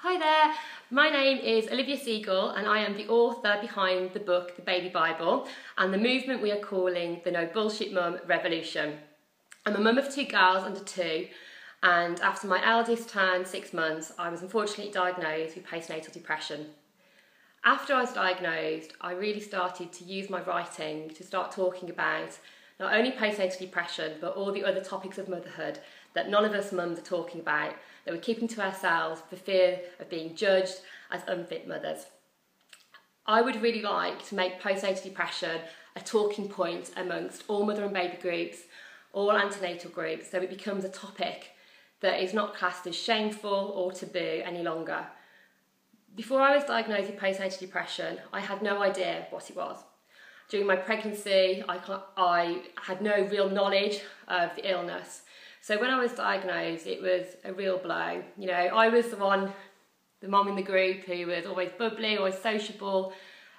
Hi there, my name is Olivia Siegel and I am the author behind the book The Baby Bible and the movement we are calling the No Bullshit Mum Revolution. I'm a mum of two girls under 2 and after my eldest turned 6 months I was unfortunately diagnosed with postnatal depression. After I was diagnosed I really started to use my writing to start talking about not only postnatal depression but all the other topics of motherhood that none of us mums are talking about, that we're keeping to ourselves for fear of being judged as unfit mothers. I would really like to make postnatal depression a talking point amongst all mother and baby groups, all antenatal groups, so it becomes a topic that is not classed as shameful or taboo any longer. Before I was diagnosed with postnatal depression, I had no idea what it was. During my pregnancy, I had no real knowledge of the illness. So when I was diagnosed, it was a real blow. You know, I was the mom in the group who was always bubbly, always sociable,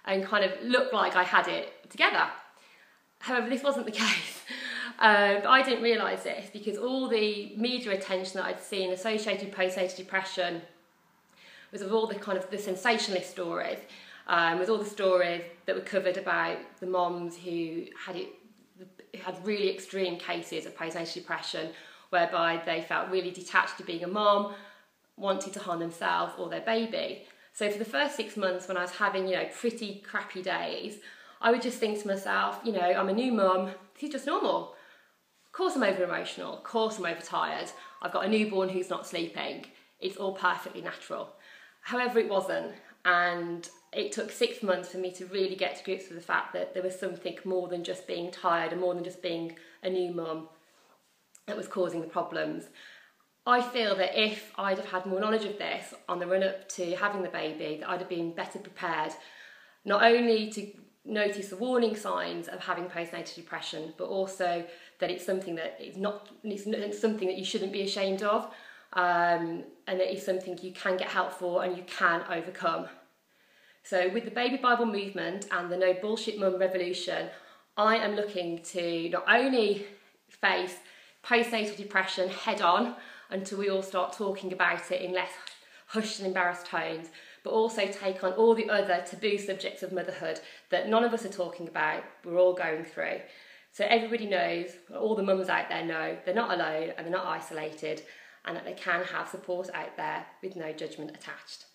and kind of looked like I had it together. However, this wasn't the case. But I didn't realise this because all the media attention that I'd seen associated with postnatal depression was of all the kind of the sensationalist stories, with all the stories that were covered about the moms who had really extreme cases of postnatal depression, whereby they felt really detached to being a mom, wanted to harm themselves or their baby. So for the first 6 months when I was having, pretty crappy days, I would just think to myself, I'm a new mum, this is just normal. Of course I'm over emotional, of course I'm overtired, I've got a newborn who's not sleeping, it's all perfectly natural. However, it wasn't, and it took 6 months for me to really get to grips with the fact that there was something more than just being tired and more than just being a new mum that was causing the problems. I feel that if I'd have had more knowledge of this on the run up to having the baby, that I'd have been better prepared, not only to notice the warning signs of having postnatal depression, but also that it's something that it's something that you shouldn't be ashamed of, and that it's something you can get help for and you can overcome. So with the Baby Bible movement and the No Bullshit Mum Revolution, I am looking to not only face postnatal depression head on until we all start talking about it in less hushed and embarrassed tones, but also take on all the other taboo subjects of motherhood that none of us are talking about, we're all going through. So everybody knows, all the mums out there know, they're not alone and they're not isolated, and that they can have support out there with no judgment attached.